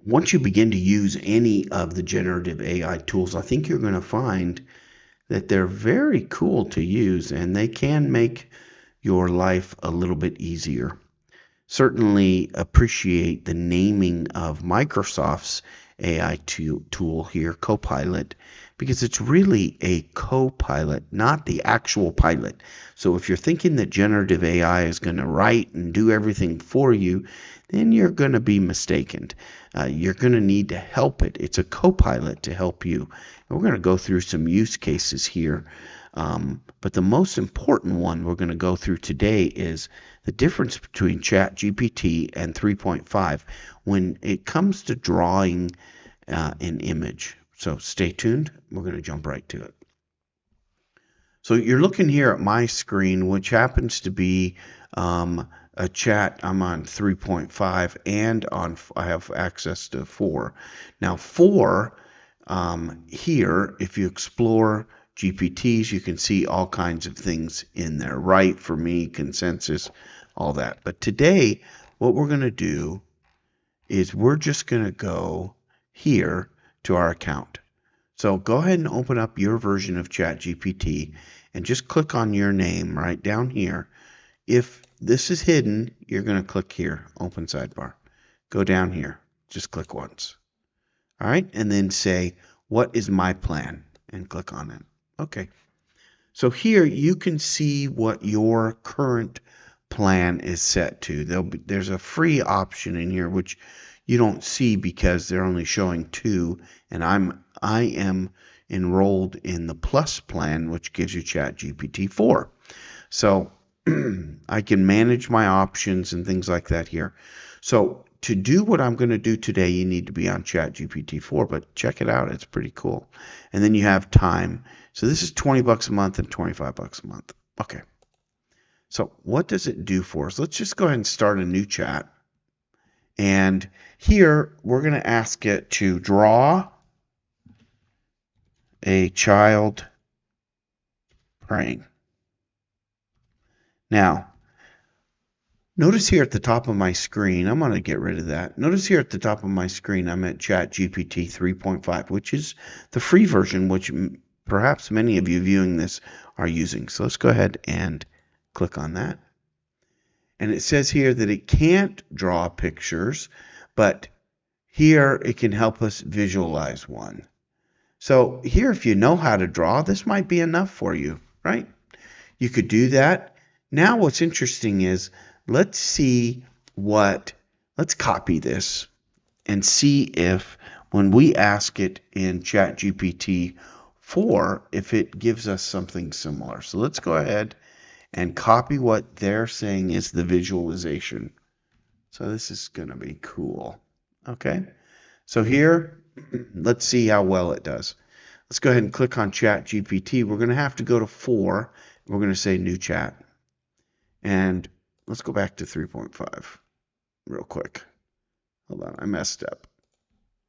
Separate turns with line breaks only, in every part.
once you begin to use any of the generative AI tools, I think you're going to find that they're very cool to use and they can make your life a little bit easier. Certainly appreciate the naming of Microsoft's AI tool here, Copilot, because it's really a co-pilot, not the actual pilot. So if you're thinking that generative AI is going to write and do everything for you, then you're going to be mistaken. You're going to need to help it. It's a co-pilot to help you. And we're going to go through some use cases here. But the most important one we're going to go through today is the difference between ChatGPT and 3.5 when it comes to drawing an image. So stay tuned. We're going to jump right to it. So you're looking here at my screen, which happens to be a chat. I'm on 3.5 and I have access to 4. Now 4 here, if you explore GPTs, you can see all kinds of things in there. Right for me, consensus, all that. But today, what we're going to do is we're just going to go here to our account. So go ahead and open up your version of ChatGPT and just click on your name right down here. If this is hidden, you're going to click here, open sidebar. Go down here, just click once. All right, and then say, what is my plan? And click on it. Okay. So here you can see what your current plan is set to. There's a free option in here which you don't see because they're only showing 2, and I am enrolled in the Plus plan, which gives you ChatGPT 4. So I can manage my options and things like that here. So to do what I'm going to do today, you need to be on ChatGPT 4, but check it out. It's pretty cool. And then you have time. So this is $20 a month and $25 a month. Okay. So what does it do for us? Let's just go ahead and start a new chat. And here we're going to ask it to draw a child praying. Now, notice here at the top of my screen, I'm going to get rid of that. Notice here at the top of my screen, I'm at ChatGPT 3.5, which is the free version, which perhaps many of you viewing this are using. So let's go ahead and click on that. And it says here that it can't draw pictures, but here it can help us visualize one. So here, if you know how to draw, this might be enough for you, right? You could do that. Now what's interesting is, let's copy this and see if when we ask it in ChatGPT 4, if it gives us something similar. So let's go ahead and copy what they're saying is the visualization. So this is going to be cool. Okay. So here, let's see how well it does. Let's go ahead and click on ChatGPT. We're going to have to go to 4. We're going to say new chat. And let's go back to 3.5 real quick. Hold on, I messed up.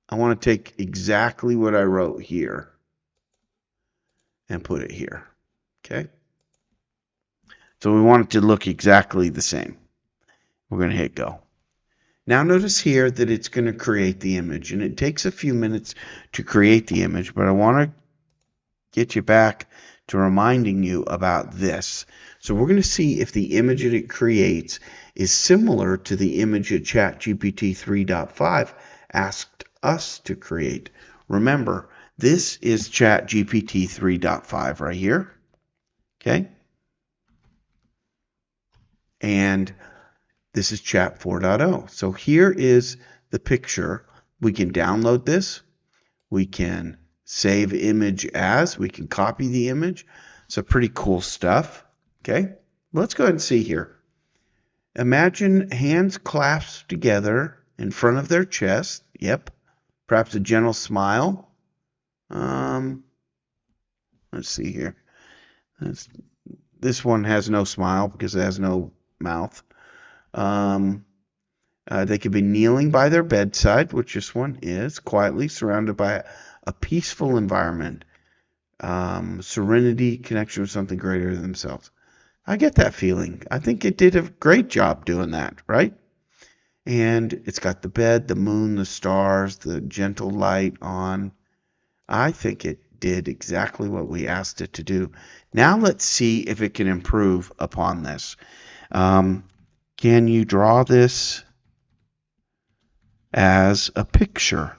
I want to take exactly what I wrote here and put it here. Okay. So we want it to look exactly the same. We're going to hit go. Now notice here that it's going to create the image, and it takes a few minutes to create the image, but I want to get you back to reminding you about this. So we're going to see if the image that it creates is similar to the image that ChatGPT 3.5 asked us to create. Remember, this is ChatGPT 3.5 right here. Okay? And this is Chat 4.0. So here is the picture. We can download this. We can save image as. We can copy the image. So pretty cool stuff. Okay, let's go ahead and see here. Imagine hands clasped together in front of their chest. Yep. Perhaps a gentle smile. Let's see here. This one has no smile because it has no mouth. They could be kneeling by their bedside, which this one is, quietly surrounded by a peaceful environment. Serenity, connection with something greater than themselves. I get that feeling. I think it did a great job doing that, right? And it's got the bed, the moon, the stars, the gentle light on. I think it did exactly what we asked it to do. Now let's see if it can improve upon this. Can you draw this as a picture?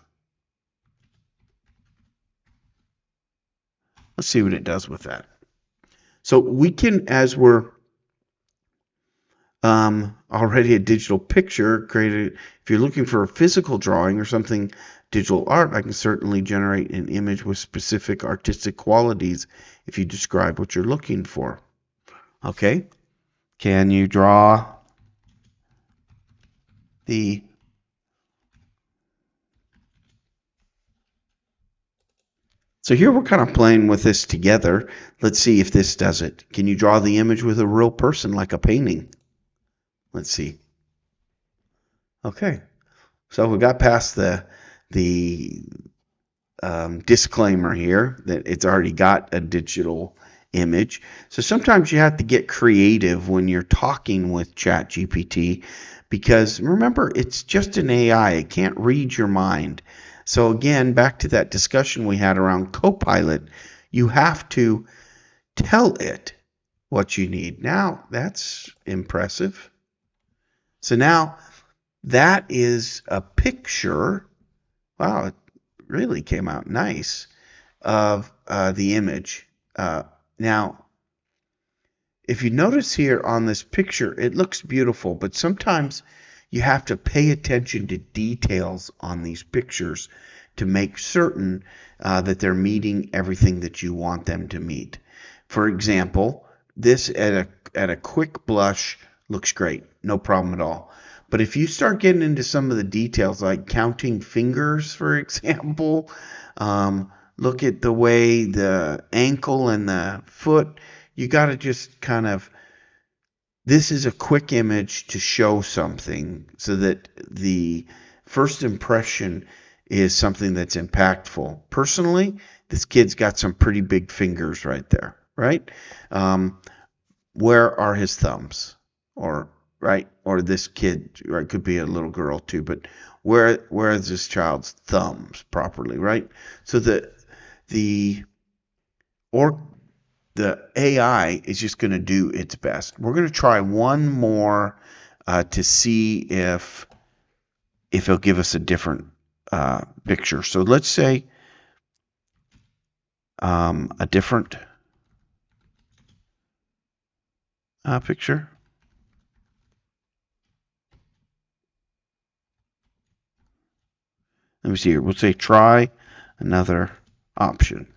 Let's see what it does with that. So we can, as we're already a digital picture created, if you're looking for a physical drawing or something digital art, I can certainly generate an image with specific artistic qualities if you describe what you're looking for. Okay, can you draw the So here we're kind of playing with this together. Let's see if this does it. Can you draw the image with a real person like a painting? Let's see. Okay, so we got past the disclaimer here that it's already got a digital image. So sometimes you have to get creative when you're talking with ChatGPT, because remember, it's just an AI. It can't read your mind. So again, back to that discussion we had around Copilot, you have to tell it what you need. Now, that's impressive. So now that is a picture. Wow, it really came out nice of the image. Now, if you notice here on this picture, it looks beautiful, but sometimes you have to pay attention to details on these pictures to make certain that they're meeting everything that you want them to meet. For example, this at a quick blush looks great, no problem at all. But if you start getting into some of the details, like counting fingers, for example, look at the way the ankle and the foot, you got to just kind of, this is a quick image to show something so that the first impression is something that's impactful. Personally, this kid's got some pretty big fingers right there, right? Where are his thumbs? Or right? Or this kid, right? Could be a little girl too, but where is this child's thumbs properly, right? So the or the AI is just going to do its best. We're going to try one more to see if it'll give us a different picture. So let's say a different picture. Let me see here. We'll say try another option.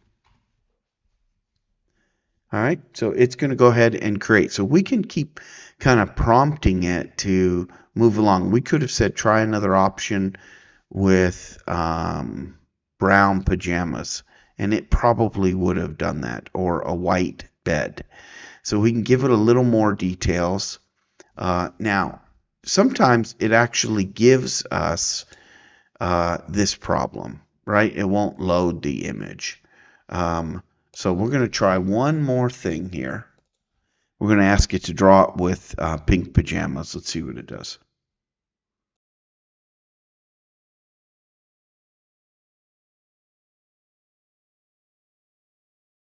All right, so it's going to go ahead and create. So we can keep kind of prompting it to move along. We could have said try another option with brown pajamas, and it probably would have done that, or a white bed. So we can give it a little more details. Now, sometimes it actually gives us this problem, right? It won't load the image. So we're going to try one more thing here. We're going to ask it to draw it with pink pajamas. Let's see what it does.